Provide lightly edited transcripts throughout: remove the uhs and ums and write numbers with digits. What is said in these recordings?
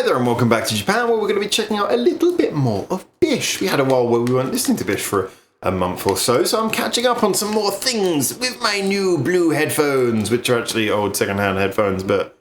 Hi there and welcome back to Japan, where we're going to be checking out a little bit more of BiSH. We had a while where we weren't listening to BiSH for a month or so I'm catching up on some more things with my new blue headphones, which are actually old second-hand headphones, but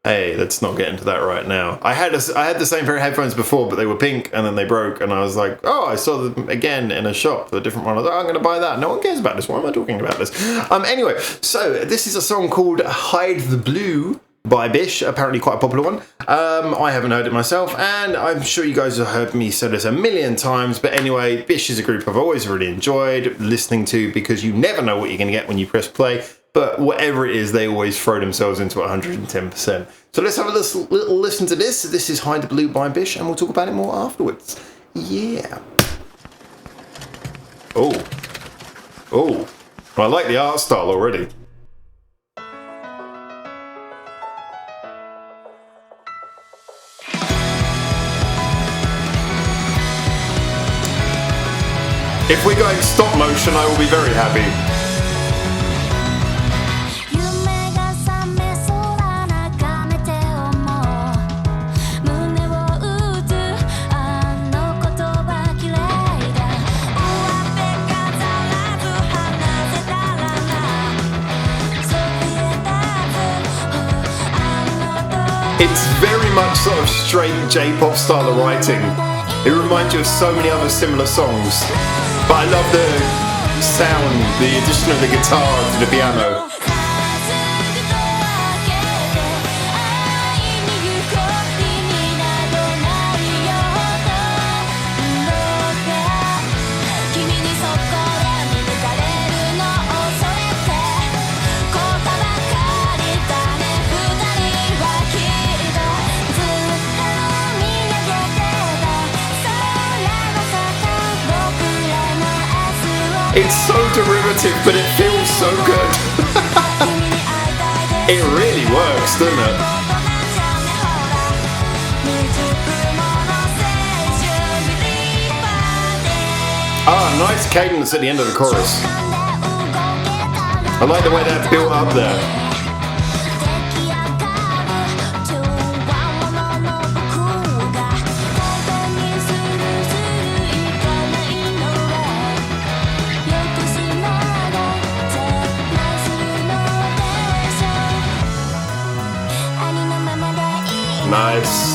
hey, let's not get into that right now. I had the same pair of headphones before, but they were pink and then they broke, and I was like, oh, I saw them again in a shop, a different one. I was like, oh, I'm going to buy that. No one cares about this. Why am I talking about this? Anyway, so this is a song called Hide the Blue by BiSH, apparently quite a popular one. I haven't heard it myself, and I'm sure you guys have heard me say this a million times, but anyway, BiSH is a group I've always really enjoyed listening to because you never know what you're going to get when you press play, but whatever it is, they always throw themselves into 110%. So let's have a little listen to this. This is Hide the Blue by BiSH, and we'll talk about it more afterwards. Yeah. Oh. I like the art style already. If we're going stop motion, I will be very happy. It's very much sort of straight J-pop style of writing. It reminds you of so many other similar songs. But I love the sound, the addition of the guitar to the piano. It's so derivative, but it feels so good. It really works, doesn't it? Nice cadence at the end of the chorus. I like the way that built up there. Nice.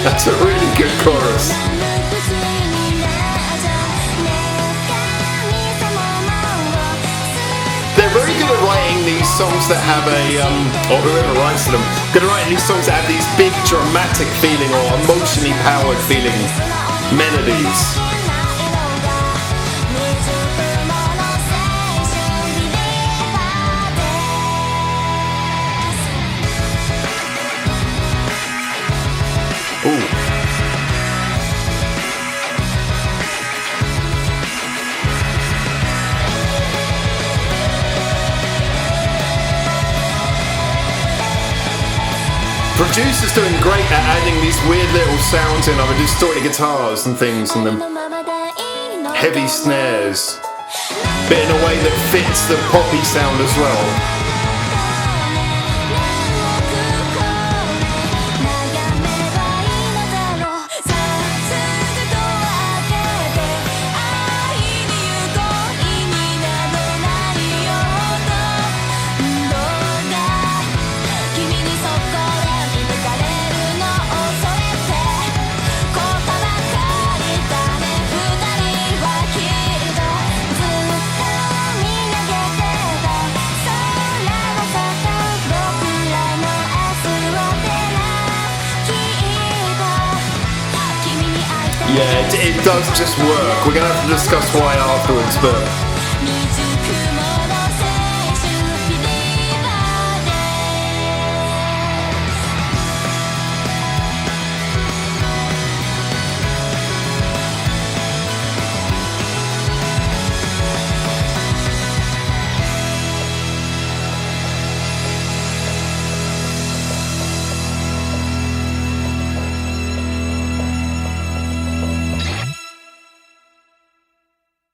That's a really good chorus. They're very good at writing these songs that have or whoever writes them, good at writing these songs that have these big dramatic feeling or emotionally powered feeling melodies. Ooh. Producer's doing great at adding these weird little sounds in, like distorted guitars and things, and then heavy snares, but in a way that fits the poppy sound as well. Yeah, it does just work. We're going to have to discuss why afterwards, but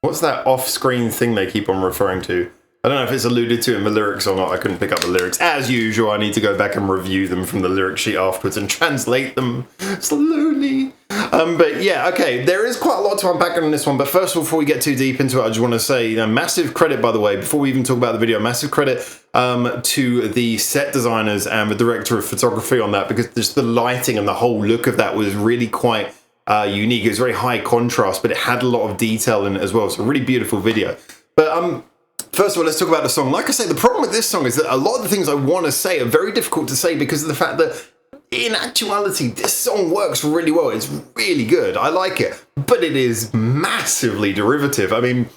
What's that off-screen thing they keep on referring to? I don't know if it's alluded to in the lyrics or not. I couldn't pick up the lyrics. As usual, I need to go back and review them from the lyric sheet afterwards and translate them slowly. But yeah, okay, there is quite a lot to unpack on this one. But first of all, before we get too deep into it, I just want to say massive credit, by the way, before we even talk about the video, massive credit to the set designers and the director of photography on that, because just the lighting and the whole look of that was really quite unique. It was very high contrast, but it had a lot of detail in it as well. So a really beautiful video. But first of all, let's talk about the song. Like I say, the problem with this song is that a lot of the things I want to say are very difficult to say because of the fact that in actuality, this song works really well. It's really good. I like it. But it is massively derivative. I mean,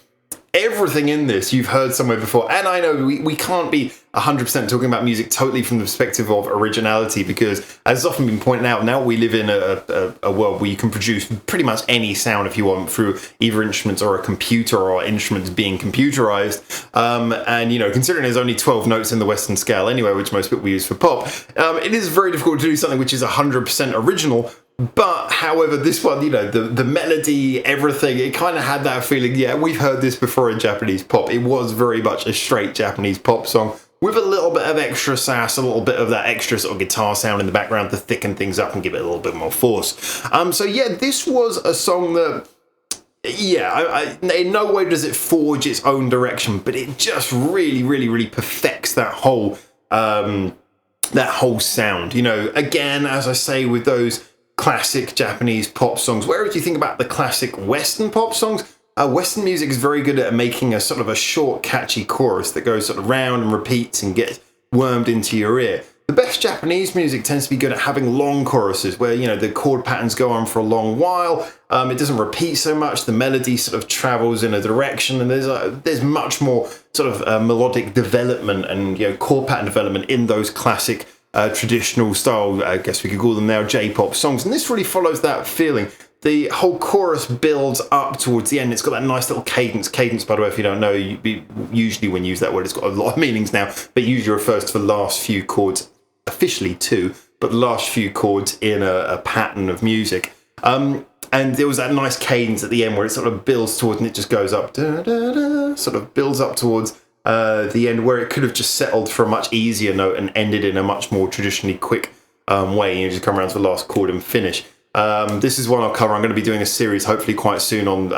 everything in this you've heard somewhere before. And I know we can't be 100% talking about music totally from the perspective of originality, because as has often been pointed out, now we live in a world where you can produce pretty much any sound if you want through either instruments or a computer or instruments being computerized. And, you know, considering there's only 12 notes in the Western scale anyway, which most people use for pop, it is very difficult to do something which is 100% original. But, however, this one, you know, the melody, everything, it kind of had that feeling, yeah, we've heard this before in Japanese pop. It was very much a straight Japanese pop song with a little bit of extra sass, a little bit of that extra sort of guitar sound in the background to thicken things up and give it a little bit more force. So, yeah, this was a song that, yeah, in no way does it forge its own direction, but it just really, really, really perfects that whole sound. You know, again, as I say, with those classic Japanese pop songs, whereas you think about the classic Western pop songs, Western music is very good at making a sort of a short, catchy chorus that goes sort of round and repeats and gets wormed into your ear. The best Japanese music tends to be good at having long choruses where, you know, the chord patterns go on for a long while. It doesn't repeat so much. The melody sort of travels in a direction, and there's much more sort of melodic development and, you know, chord pattern development in those classic traditional style, I guess we could call them now, J-pop songs. And this really follows that feeling. The whole chorus builds up towards the end. It's got that nice little cadence. Cadence, by the way, if you don't know, usually when you use that word, it's got a lot of meanings now, but usually refers to the last few chords, officially two, but the last few chords in a pattern of music. And there was that nice cadence at the end where it sort of builds towards, and it just goes up, da, da, da, sort of builds up towards the end, where it could have just settled for a much easier note and ended in a much more traditionally quick way. You just come around to the last chord and finish. This is one I'll cover. I'm going to be doing a series hopefully quite soon on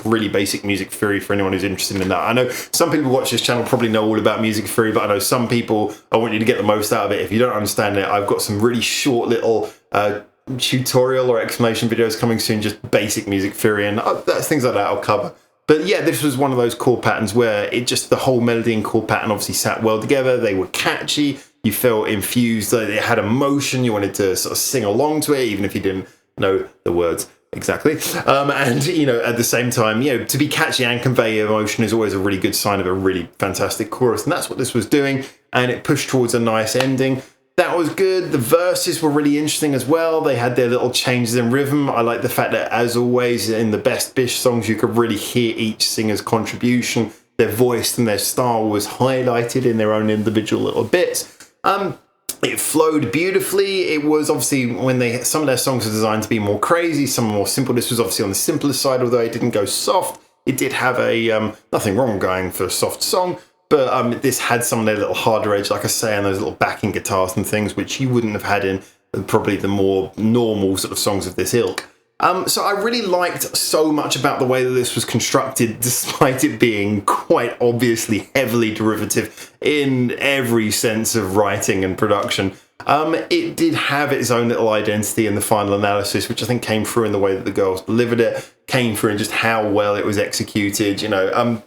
really basic music theory for anyone who's interested in that. I know some people who watch this channel probably know all about music theory, but I know some people, I want you to get the most out of it. If you don't understand it, I've got some really short little tutorial or explanation videos coming soon, just basic music theory, and things like that I'll cover. But yeah, this was one of those chord patterns where it just, the whole melody and chord pattern obviously sat well together. They were catchy. You felt infused. It had emotion. You wanted to sort of sing along to it, even if you didn't know the words exactly. And, you know, at the same time, you know, to be catchy and convey emotion is always a really good sign of a really fantastic chorus. And that's what this was doing. And it pushed towards a nice ending. That was good. The verses were really interesting as well. They had their little changes in rhythm. I like the fact that, as always, in the best BiSH songs, you could really hear each singer's contribution. Their voice and their style was highlighted in their own individual little bits. It flowed beautifully. It was obviously, when some of their songs are designed to be more crazy, some are more simple. This was obviously on the simpler side, although it didn't go soft. It did have a nothing wrong going for a soft song. But this had some of their little harder edge, like I say, and those little backing guitars and things, which you wouldn't have had in probably the more normal sort of songs of this ilk. So I really liked so much about the way that this was constructed, despite it being quite obviously heavily derivative in every sense of writing and production. It did have its own little identity in the final analysis, which I think came through in the way that the girls delivered it, came through in just how well it was executed, you know.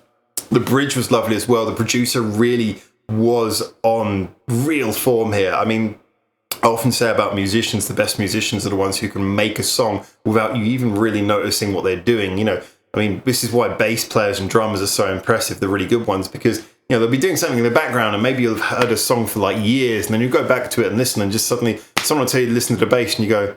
The bridge was lovely as well. The producer really was on real form here. I mean, I often say about musicians, the best musicians are the ones who can make a song without you even really noticing what they're doing. You know, I mean, this is why bass players and drummers are so impressive, the really good ones, because, you know, they'll be doing something in the background and maybe you'll have heard a song for like years, and then you go back to it and listen, and just suddenly someone will tell you to listen to the bass and you go,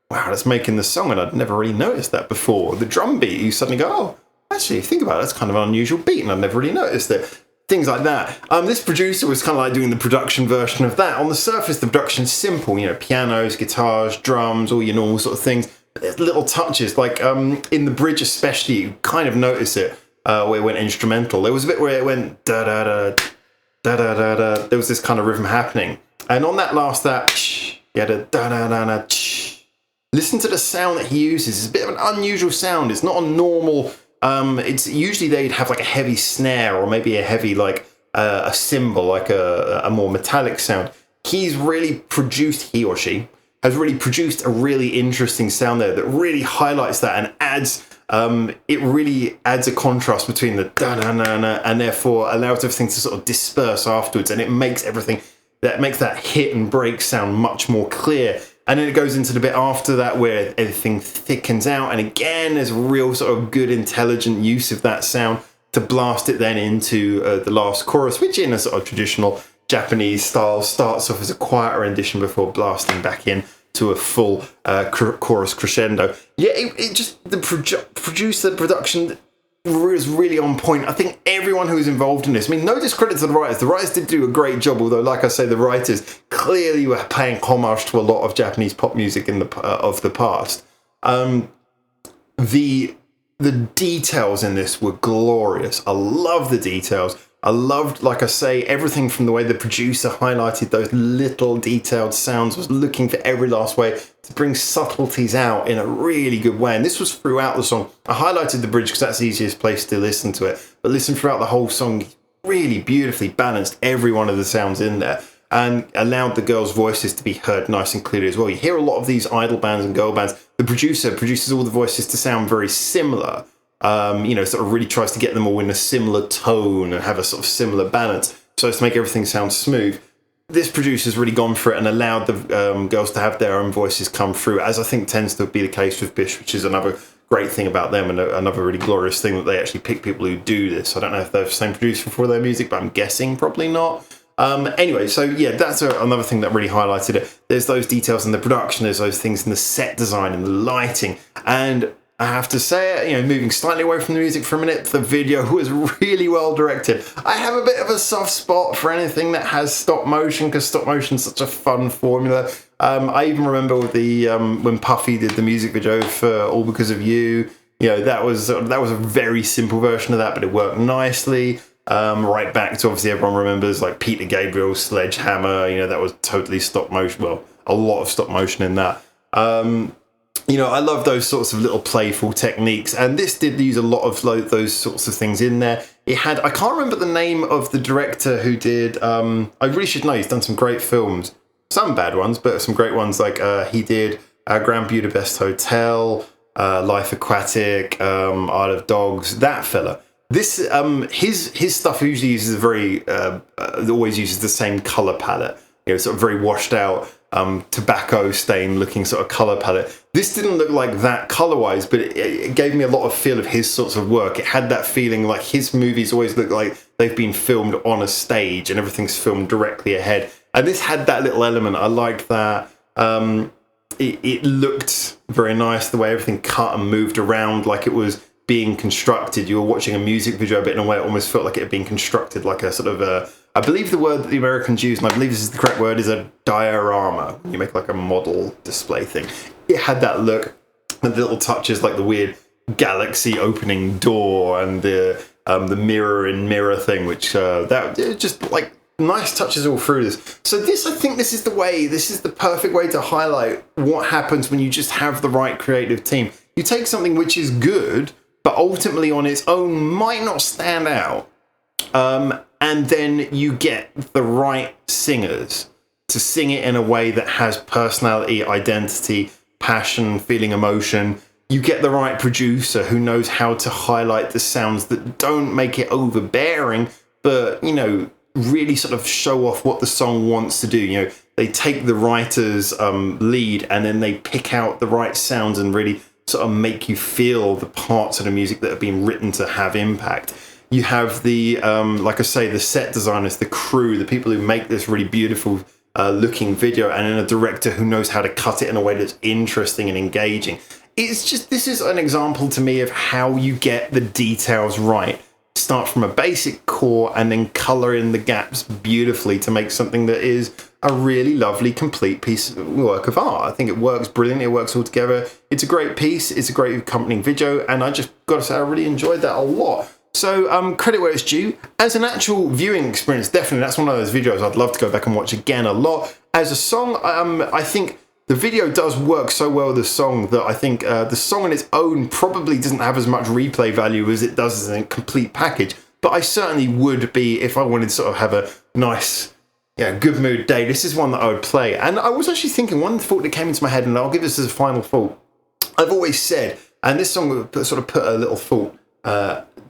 wow, that's making the song, and I'd never really noticed that before. The drum beat, you suddenly go, oh, actually, think about it, that's kind of an unusual beat, and I've never really noticed it. Things like that. This producer was kind of like doing the production version of that. On the surface, the production's simple, you know, pianos, guitars, drums, all your normal sort of things. But there's little touches, like in the bridge especially, you kind of notice it. where it went instrumental. There was a bit where it went da da da da da da da. There was this kind of rhythm happening, and on that last you had a da da da da. Listen to the sound that he uses. It's a bit of an unusual sound. It's not a normal. It's usually they'd have like a heavy snare or maybe a heavy like a cymbal, like a more metallic sound. He or she has really produced a really interesting sound there that really highlights that and adds. It really adds a contrast between the da da da da and therefore allows everything to sort of disperse afterwards, and it makes that hit and break sound much more clear. And then it goes into the bit after that where everything thickens out. And again, there's a real sort of good, intelligent use of that sound to blast it then into the last chorus, which in a sort of traditional Japanese style starts off as a quieter rendition before blasting back in to a full chorus crescendo. Yeah, it just, the production was really on point. I think everyone who was involved in this, I mean, no discredit to the writers. The writers did do a great job, although, like I say, the writers clearly were paying homage to a lot of Japanese pop music of the past. The details in this were glorious. I love the details. I loved, like I say, everything from the way the producer highlighted those little detailed sounds, was looking for every last way to bring subtleties out in a really good way. And this was throughout the song. I highlighted the bridge because that's the easiest place to listen to it. But listen throughout the whole song, really beautifully balanced every one of the sounds in there and allowed the girls' voices to be heard nice and clearly as well. You hear a lot of these idol bands and girl bands. The producer produces all the voices to sound very similar. Sort of really tries to get them all in a similar tone and have a sort of similar balance so as to make everything sound smooth. This producer's really gone for it and allowed the girls to have their own voices come through, as I think tends to be the case with BiSH, which is another great thing about them and another really glorious thing that they actually pick people who do this. I don't know if they're the same producer for their music, but I'm guessing probably not. Anyway, so yeah, that's another thing that really highlighted it. There's those details in the production, there's those things in the set design and the lighting, and I have to say, moving slightly away from the music for a minute, the video was really well directed. I have a bit of a soft spot for anything that has stop motion, because stop motion is such a fun formula. I even remember with when Puffy did the music video for All Because of You, that was a very simple version of that, but it worked nicely. Right back to, obviously, everyone remembers like Peter Gabriel's Sledgehammer, that was totally stop motion. Well, a lot of stop motion in that. I love those sorts of little playful techniques, and this did use a lot of those sorts of things in there. It had, I can't remember the name of the director who did, I really should know, he's done some great films, some bad ones, but some great ones, like he did Grand Budapest Hotel, Life Aquatic, Isle of Dogs, that fella. This, his stuff usually uses always uses the same colour palette, sort of very washed out, tobacco stain looking sort of colour palette. This didn't look like that colour-wise, but it gave me a lot of feel of his sorts of work. It had that feeling like his movies always look like they've been filmed on a stage and everything's filmed directly ahead. And this had that little element. I liked that. It looked very nice, the way everything cut and moved around like it was being constructed. You were watching a music video, but in a way it almost felt like it had been constructed like a sort of I believe the word that the Americans use, and I believe this is the correct word, is a diorama. You make like a model display thing. It had that look, and the little touches like the weird galaxy opening door and the mirror in mirror thing, which just like nice touches all through this. So I think this is the perfect way to highlight what happens when you just have the right creative team. You take something which is good, but ultimately on its own might not stand out. And then you get the right singers to sing it in a way that has personality, identity, passion, feeling, emotion. You get the right producer who knows how to highlight the sounds that don't make it overbearing, but, really sort of show off what the song wants to do. They take the writer's lead and then they pick out the right sounds and really sort of make you feel the parts of the music that have been written to have impact. You have the, like I say, the set designers, the crew, the people who make this really beautiful looking video, and then a director who knows how to cut it in a way that's interesting and engaging. It's just, this is an example to me of how you get the details right. Start from a basic core and then colour in the gaps beautifully to make something that is a really lovely, complete work of art. I think it works brilliantly. It works all together. It's a great piece. It's a great accompanying video. And I just got to say, I really enjoyed that a lot. So credit where it's due. As an actual viewing experience, definitely that's one of those videos I'd love to go back and watch again a lot. As a song, I think the video does work so well with the song that I think the song on its own probably doesn't have as much replay value as it does as a complete package. But I certainly would be, if I wanted to sort of have a nice, good mood day, this is one that I would play. And I was actually thinking, one thought that came into my head, and I'll give this as a final thought. I've always said, and this song would sort of put a little thought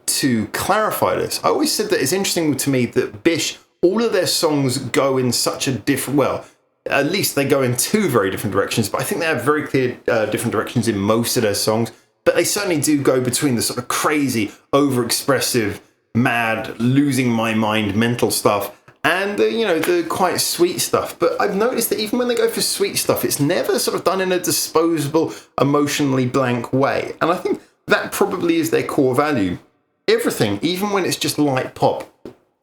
to clarify this. I always said that it's interesting to me that BiSH, all of their songs go in such a different, well, at least they go in two very different directions, but I think they have very clear different directions in most of their songs. But they certainly do go between the sort of crazy, overexpressive, mad, losing my mind mental stuff and the quite sweet stuff. But I've noticed that even when they go for sweet stuff, it's never sort of done in a disposable, emotionally blank way. And I think that probably is their core value. Everything, even when it's just light pop,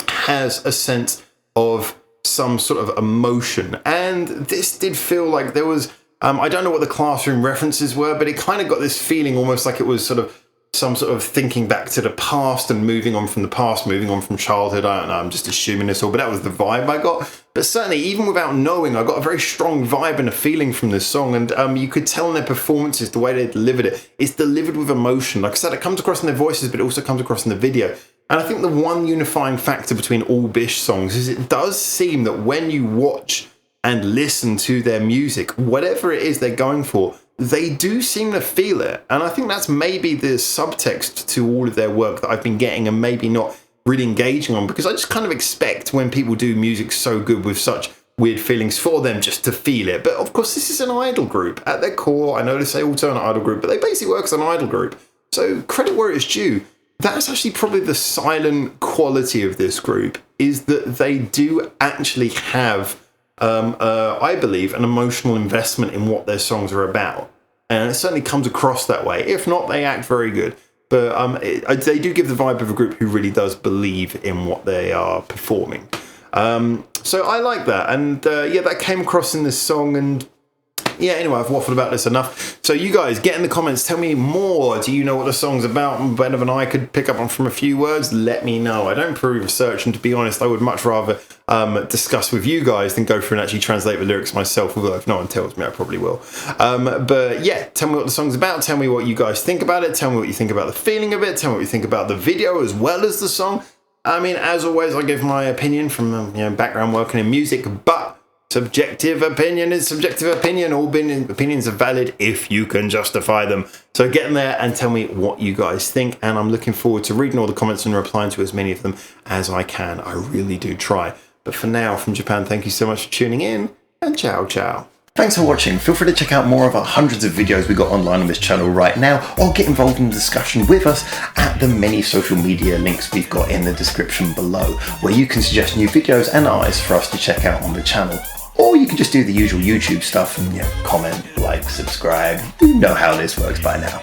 has a sense of some sort of emotion. And this did feel like there was, I don't know what the classroom references were, but it kind of got this feeling almost like it was sort of some sort of thinking back to the past and moving on from the past, moving on from childhood. I don't know, I'm just assuming this all, but that was the vibe I got. But certainly, even without knowing, I got a very strong vibe and a feeling from this song. And you could tell in their performances, the way they delivered it, it's delivered with emotion. Like I said, it comes across in their voices, but it also comes across in the video. And I think the one unifying factor between all BiSH songs is it does seem that when you watch and listen to their music, whatever it is they're going for, they do seem to feel it. And I think that's maybe the subtext to all of their work that I've been getting and maybe not really engaging on, because I just kind of expect when people do music so good with such weird feelings for them just to feel it. But of course, this is an idol group at their core. I know they say alternate idol group, but they basically work as an idol group. So credit where it's due. That's actually probably the silent quality of this group, is that they do actually have I believe, an emotional investment in what their songs are about. And it certainly comes across that way. If not, they act very good. But they do give the vibe of a group who really does believe in what they are performing. So I like that. And that came across in this song. And anyway, I've waffled about this enough. So you guys, get in the comments, tell me more. Do you know what the song's about? And better than I could pick up on from a few words, let me know. I don't approve of research, and to be honest, I would much rather discuss with you guys than go through and actually translate the lyrics myself, although if no one tells me, I probably will. But yeah, tell me what the song's about. Tell me what you guys think about it. Tell me what you think about the feeling of it. Tell me what you think about the video as well as the song. I mean, as always, I give my opinion from background working in music, but subjective opinion is subjective opinion. All opinions are valid if you can justify them. So get in there and tell me what you guys think. And I'm looking forward to reading all the comments and replying to as many of them as I can. I really do try. But for now, from Japan, thank you so much for tuning in, and ciao, ciao. Thanks for watching. Feel free to check out more of our hundreds of videos we got online on this channel right now, or get involved in the discussion with us at the many social media links we've got in the description below, where you can suggest new videos and artists for us to check out on the channel. Or you can just do the usual YouTube stuff and comment, like, subscribe. You know how this works by now.